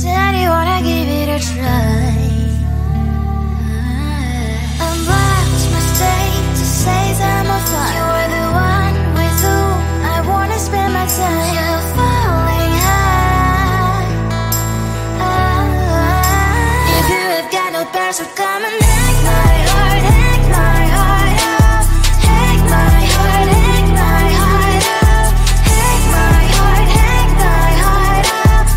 said you wanna give it a try. Unblocked my state to say I'm a fly. You were the one with whom I wanna spend my time. You're falling high. If you have got no bears, so come and hack my heart, hack my heart out. Hack my heart, hack my heart out. Hack my heart, hack my heart out.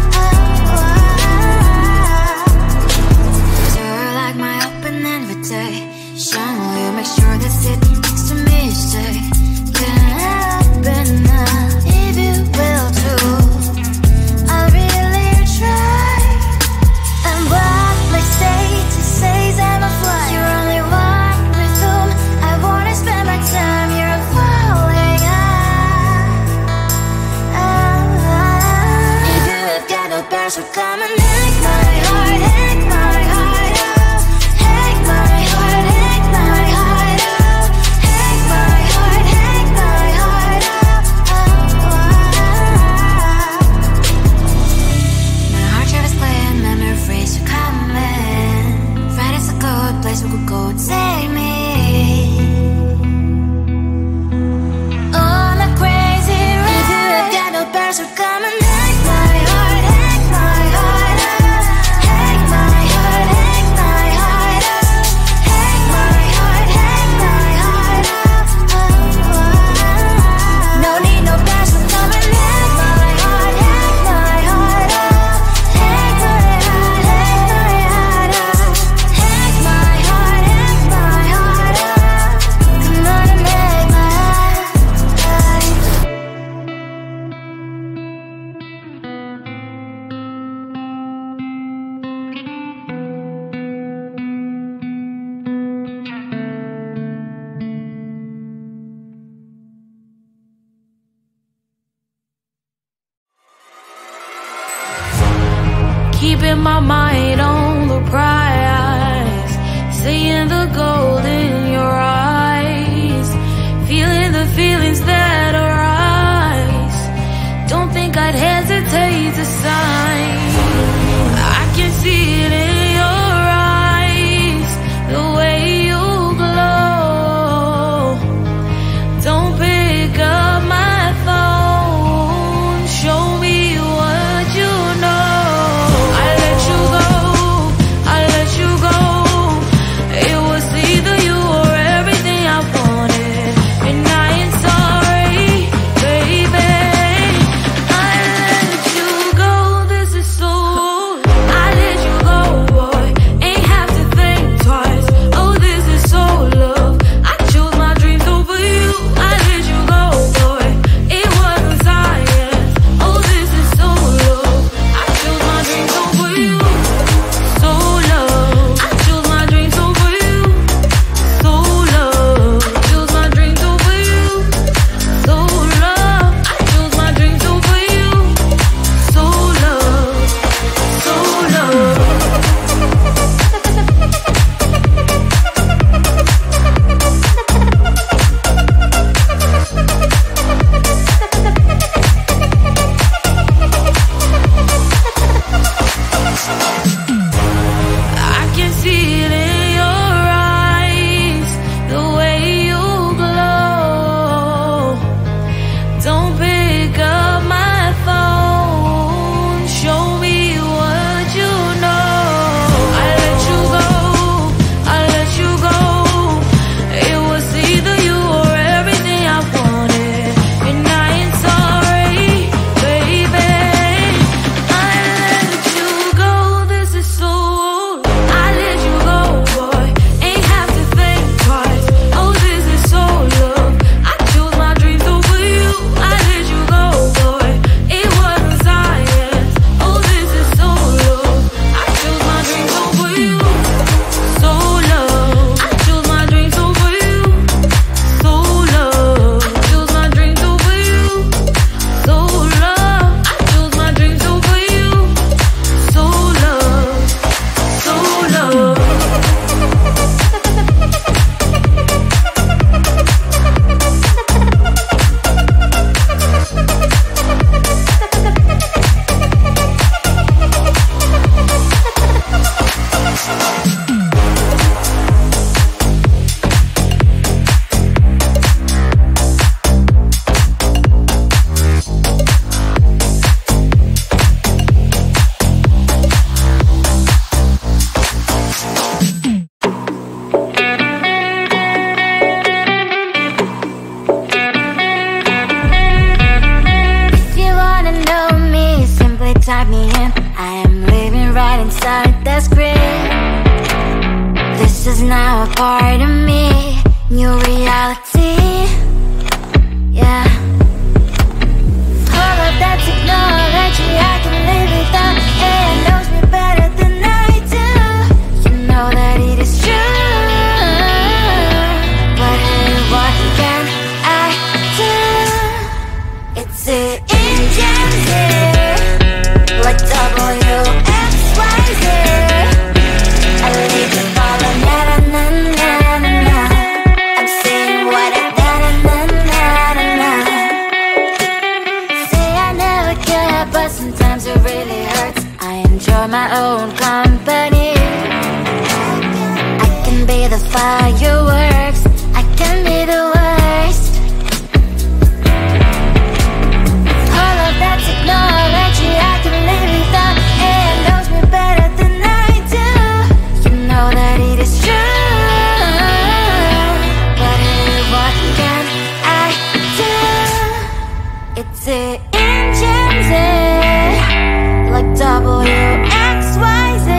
You're like my open invitation. Will you make sure that sitting next to me is safe? Can happen now, if you will too. I'll really try and block my state to say I'm a fly. You're only one with whom I wanna spend my time. You're falling high. If you have got no bears, so come and hack my heart, hack my heart out. Hack my heart, hack my heart out. Hack my heart, hack my heart out. My heart drive is playing memories are coming. Friday's a good place we could go, take me. On a crazy ride. If you have got no bears, so come and hack my heart, hack my heart out. Hack my heart, hack my heart out. Hack my heart, hack my heart out. No need no bears, so come and hack my heart, hack my heart out. Hack my heart, hack my heart out. Hack my heart, hack my heart out. Come on and make my heart. Keeping my mind on the prize, seeing the gold in your eyes, feeling the feelings that arise. Don't think I'd hesitate to sign. I can see it in your eyes, the way you glow. Don't pick up my phone, show me what you know. I let you go, I let you go. It was I am living right inside the script. This is now a part of me, new reality. Yeah. All of that technology I can live without. AI knows me better than I do. You know that it is true. But hey, what can I do? It's the engine here, like WXYZ. I leave you falling, na na na na na. I'm saying what I na na na na na. Say I never care, but sometimes it really hurts. I enjoy my own company. I can be the fireworks, I can be the worst. All of that technology I can live without. AI knows me better than I do. You know that it is true. But hey, what can I do? It's the engines, like WXYZ.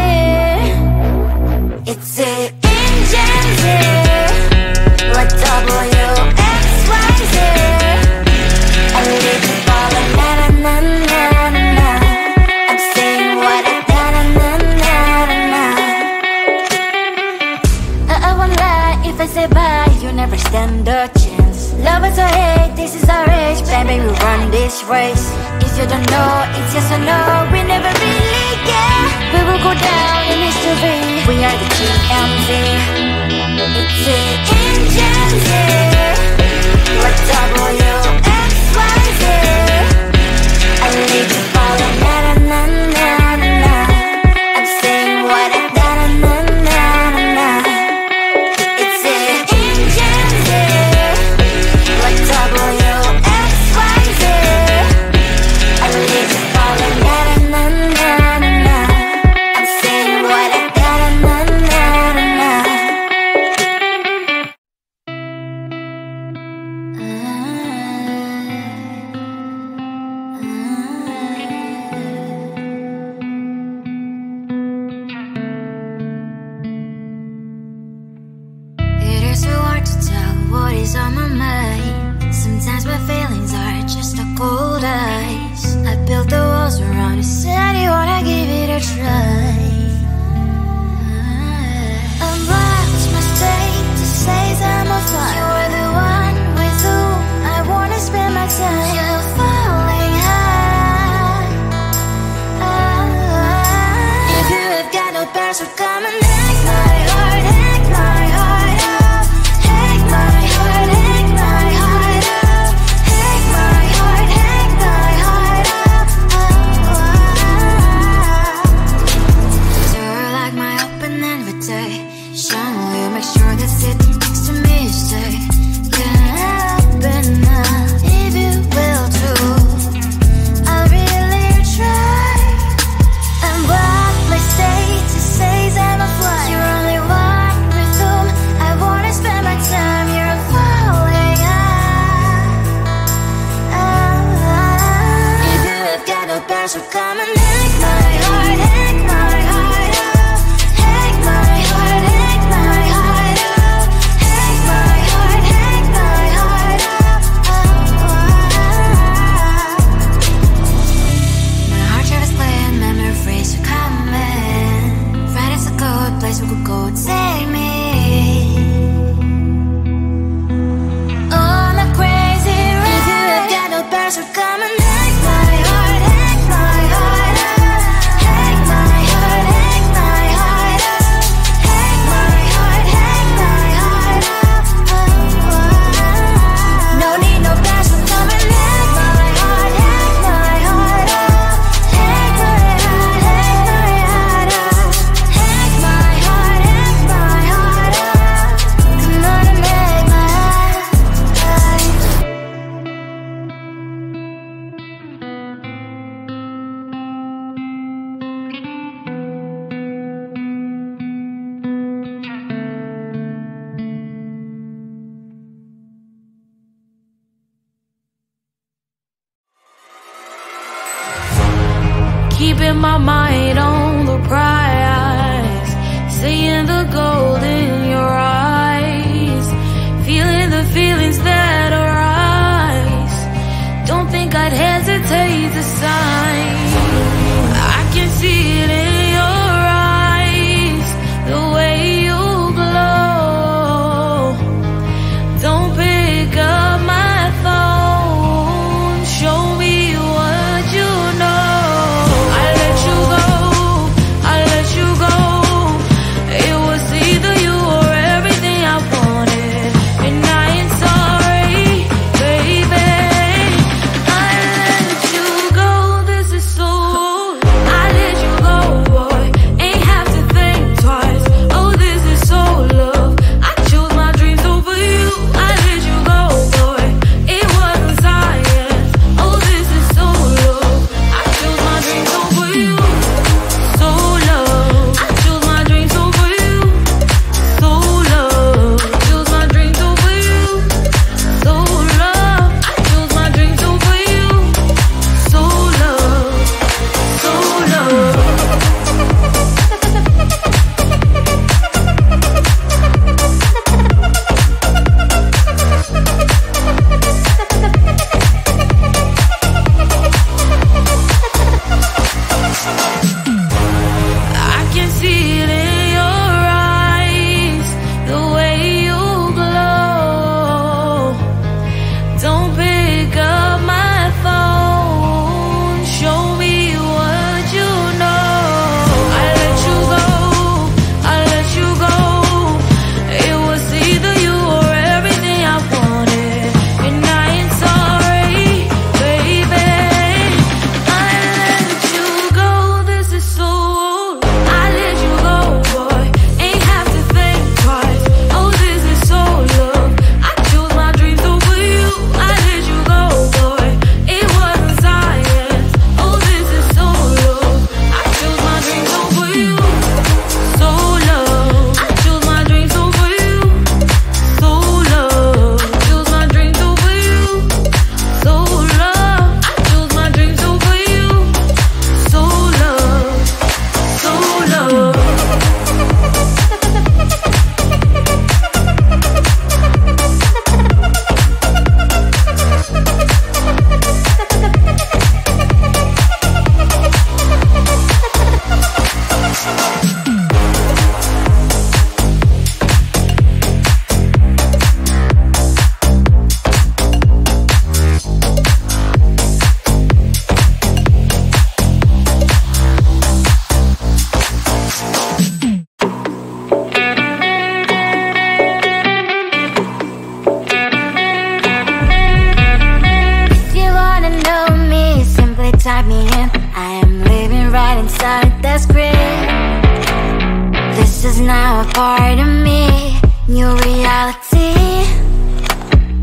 It's the engines, like WXYZ. I leave you falling, na na na na na na. I'm saying what I na na na na na na. I won't lie if I say bye, you never stand a chance. Love is or hate, this is our age, baby, we run this race. If you don't know, it's yes or no, we never really get. We will go down in history, we are the GMZ. It's the engines here, like WXYZ. I leave you falling, na na na na na na. I'm saying what I na na na na na na. It's the engines here, like WXYZ. I leave you falling, na na na na na na. I'm saying what I na na na na na. It is so hard to tell what is on my mind. Sometimes my feelings are just a cold ice. I built the walls around you, said you wanna give it a try. And what's my state to say I'm a fly? You're the one with whom I wanna spend my time. You're falling high. If you have got no password, come and hack my heart, hack my heart up. Hack my heart, hack my heart up. Hack my heart, hack my heart up. You're like my open invitation. Will you make sure that sit next to me stay? Can happen now, if you will too. I'll really try. And what my state to say I'm a fly. You're only one with whom I wanna spend my time. You're falling high. If you have got no password, come and hack my heart, hack my heart up. Hack my heart, hack my heart up. Hack my heart, hack my heart up. My heart travels playing memories are coming. Friday's a good place we could go, take me. On a crazy ride. If you have got no password, come and hack my heart, hack my heart up. Hack my heart, hack my heart up. Hack my heart, hack my heart up. No need no password, come and hack my heart, hack my heart up. Hack my heart, hack my heart up. Hack my heart, hack my heart mind on the prize, seeing the gold in your eyes, feeling the feelings that arise. Don't think I'd hesitate to sign. I can see it in your eyes, the way you glow. Don't pick up my phone, show me what you know. I let you go, I let you go. It was either you or everything I wanted, and I ain't sorry, baby. I let you go, this is so. I let you go, boy, ain't have to think twice. Oh, this is so love. I chose my dreams over you. I let you go, boy, it wasn't science. Oh, this is so love. I chose my dreams over you. So love. I chose my dreams over you. So love. I chose my dreams over you. So love. I chose my dreams over you. So love. So love. I can see it in your eyes, the way you glow. Don't pick up my phone, show me what you know. I let you go, I let you go. It was either you or everything I wanted, and I ain't sorry, baby. I let you go, this is so. I let you go, boy, ain't have to think twice. Oh, this is so love. I chose my dreams over you. I let you go, boy, it wasn't science. Oh, this is so love. I chose my dreams over you. So love. I chose my dreams over you. So love. I chose my dreams over you. So love. I chose my dreams over you. So love. So love. If you wanna know me, simply type me in. I am living right inside that screen. This is now a part of me, new reality.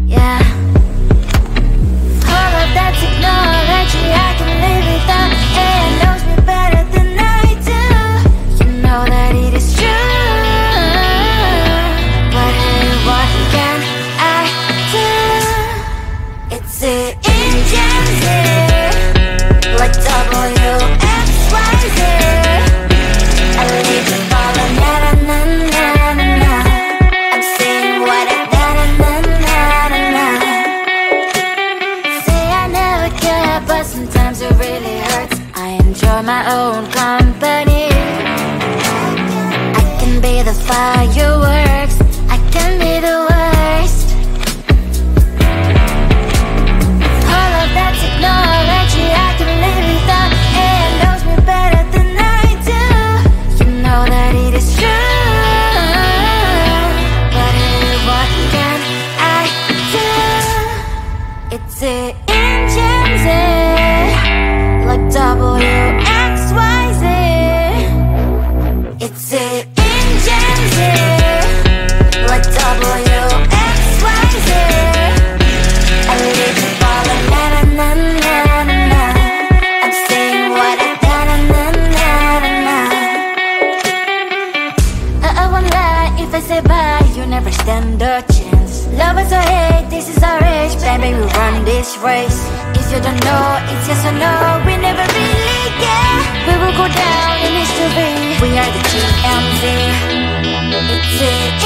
Yeah. All of that technology I can live without. It knows me better than I do. You know that it is true. But hey, what can I do? It's the engines here, like WXYZ. I leave you falling, na na na na na na. I'm saying what I na na na na na na. Say I never care, but sometimes it really hurts. I enjoy my own company. I can be the fireworks, I can be the worst. All of that technology I can live without. It knows me better than I do. You know that it is true. But hey, what can I do? It's the engines, like WXYZ. It's the engines, baby, we run this race. If you don't know, it's yes or no. We never really get. We will go down in history. We are the TMZ. It's it.